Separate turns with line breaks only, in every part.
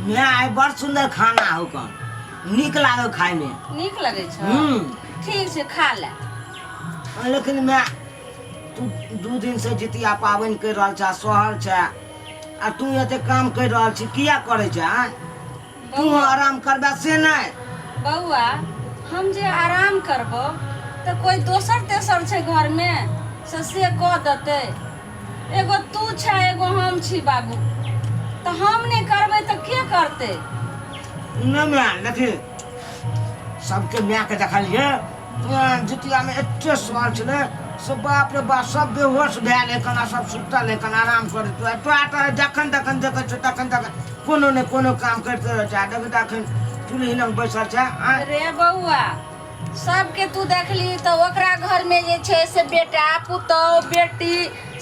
मैं आइ बड़ सुंदर खाना हो कन नीक लागल खाए में।
नीक लगे छ ठीक से खा ले।
लेकिन मैं तू 2 दिन से जितिया पाबनि कर रहल छ सहल छ आ तू एते काम कर रहल छी किया करे छ? तू आराम करबा से नहीं
बउआ हम जे आराम करबो तो कोई दोसर तेसर छे घर में से कह देते। एगो तू छ एगो हम छी बाबू तो हम नहीं करबे तो के करते?
नहीं मैं लेकिन सबके मैं के देखलिए जितिया में एते सहल छले सब बाप रे बाप सब बेहोश भेल कना सब सुतल कना आराम करे तो आटा जखन तखन देखे छ तखन कोनो ने कोनो काम करते रह जा देख तखन चूल्ही लंग बैसल छ।
अरे बउआ सबके तू देखली तो ओकरा घर में जे छे से बेटा पुतौ बेटी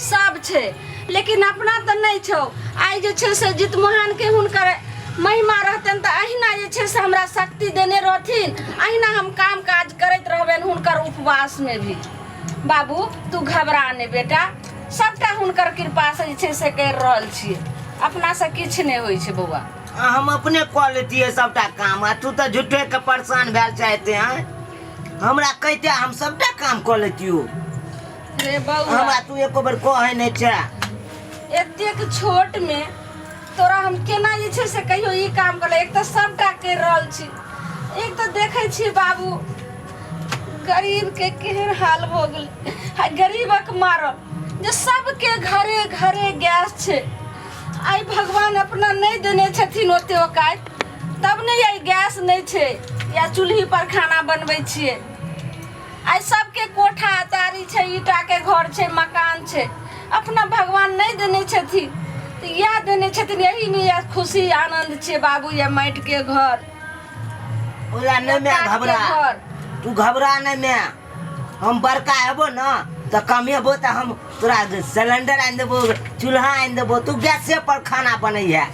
सब छे लेकिन अपना तो नहीं छौ। आई जे छे से जित महान के हुनकर महिमा रहतन तो अहिना जे छे से हमरा शक्ति देने रहथिन अहिना हम काम काज करत रहबेन हुनकर उपवास में भी। बाबू तू घबरा ने बेटा सबटा हुनकर कृपा से जे छे से कर रहल छिए अपना से किछ नहीं होई छे बउआ।
हम अपने कऽ लेतिए सबटा काम आ तू तो झूठे के परेशान भेल चाहते हैं हमरा कहते हम सबटा काम कऽ लेतियो।
रे बउआ
हमरा तू एको बार कहे नहीं छ
एतेक छोट में तोरा हम केना जे छे से कहियो ई काम कर एक तो सबटा कर रहल छी एक तो देखे छी बाबू गरीब के केहन हाल हो गेल है गरीबक मारल जे सबके घरे घरे गैस छे। आई भगवान अपना नहीं देने छथिन ओते औकात तब नहीं आई गैस नहीं छे या चूल्ही पर खाना बनबै छिए। आई सबके कोठा अतारी छे ईटा के घर छे मकान छे अपना भगवान नहीं देने छथिन तो या देने छथिन यही नहीं या खुशी आनंद छे बाबू या माइट के घर।
ओला नहीं मैं घबरा तू घबरा नहीं मैं हम बड़का हेबो न तो कमेबो तो हम तोरा सिलेंडर आन देबो चूल्हा आन देबो तू गैसे पर खाना बनैया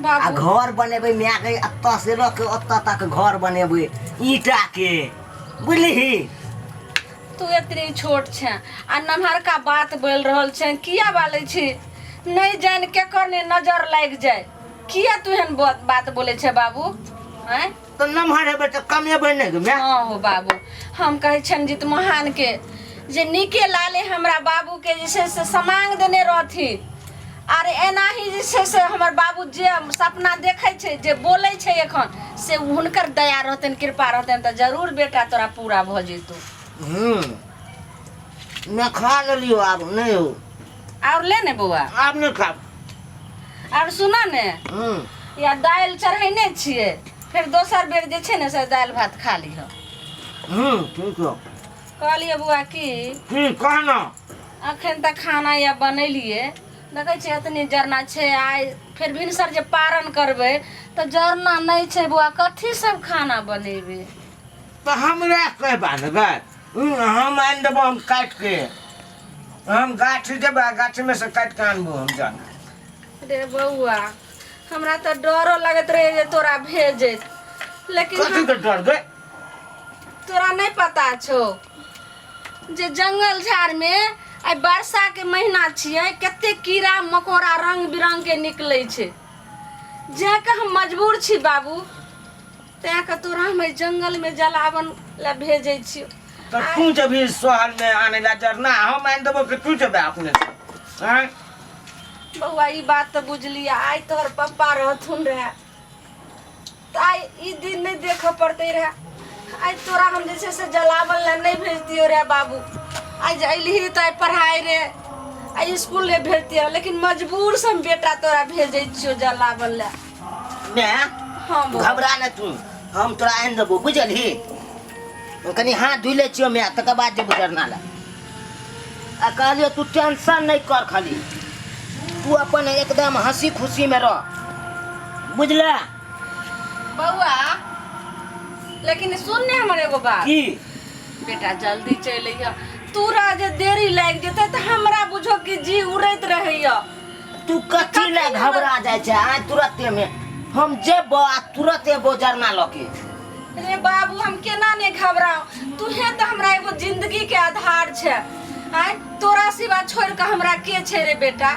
आ घर बनेबे मैं के अत्ता से रख अत्ता तक घर बनेबे ईटा के बुझली।
तू इतनी छोट छे आ नमहर का बात बोल रहल छे किया बाले छी नहीं जान के करने नजर लाग जाए किया तू हन बात बोले छे बाबू हैं?
तो नमहर हेबे तो कमेबे नहीं मैं।
हां हो बाबू हम कहे छन जित महान के जे निके लाले हमरा बाबू के जैसे से समांग देने रहथी और एना ही जैसे से हमर बाबू जे सपना देखे छे जे बोले छे एखन से हुनकर दया रहतन कृपा रहतन तो जरूर बेटा तोरा पूरा भ जेतो।
मैं खा लियो अब नहीं हो
और ले ने बुआ
अब नहीं खा।
और सुना ने या दाल चढ़ैने छिए फिर दोसर बेर जे छे ने से दाल भात खा लीह।
ठीक है
कहलिए बुआ की
कहना
अखन तक खाना या बनैलिए देखे छे इतनी जरना छे आइ फिर भिनसर जे पारण करबे तो जरना नहीं छे बुआ कथी सब खाना बनेबे?
तो हमरा कहबा न गे हम आन देबो हम काट के हम गाछ देबा गाछ में से काट के आनबो हम जाना।
रे बउआ हमरा तो डरो लगत रहे जे तोरा भेजे लेकिन
कथी के डर गे
तोरा नहीं पता छो जे जंगल झाड़ में आई वर्षा के महीना छिए कते कीड़ा मकोड़ा रंग बिरंग के निकले छे जे के हम मजबूर छी बाबू ते के तोरा हम जंगल में जलावन ला भेजे छी।
तो तू जब भी सोहल में आने ला जरना हम आन देबो कि तू जब अपने हैं
बउआ ई बात तो बुझली आई तोहर पप्पा रहथुन रहे तो आई ई दिन नहीं देख पड़ते रहे आई तोरा हम जैसे से जलावन ला नहीं भेजतियो रे बाबू आई जइली तो आई पढ़ाई रे आई स्कूल ले भेजतियो लेकिन मजबूर से हम बेटा तोरा भेजे छियो जलावन ला।
मैं
हां
घबरा न तू हम तोरा आन देबो बुझलही कनी हाथ धुइ ले छियो मैं तकर बाद जे जरना ला आ कहलियो तू टेंशन नहीं कर खाली तू अपन एकदम हंसी खुशी में रह बुझला
बउआ। लेकिन सुन ने हमर एगो बात
की
बेटा जल्दी चल अइया तोरा जे देरी लाग जेते त हमरा बुझो कि जी उड़ैत रहैया
तू कथी ले घबरा जाय छै आ तुरंते में हम जेबो आ तुरंत एबो जरना लके।
रे बाबू हम केना ने घबराओ तू है तो हमरा एगो जिंदगी के आधार छे आय तोरा सिवा छोड़ के हमरा के छे रे बेटा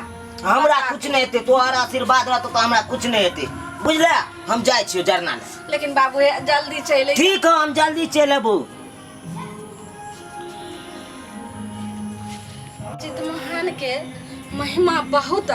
हमरा कुछ नहीं हेते तोहर आशीर्वाद रहतो तो हमरा कुछ नहीं हेते बुझले हम जाए छियो जरना ले।
लेकिन बाबू जल्दी चले।
ठीक है हम जल्दी चले बो।
चितमोहन के महिमा बहुत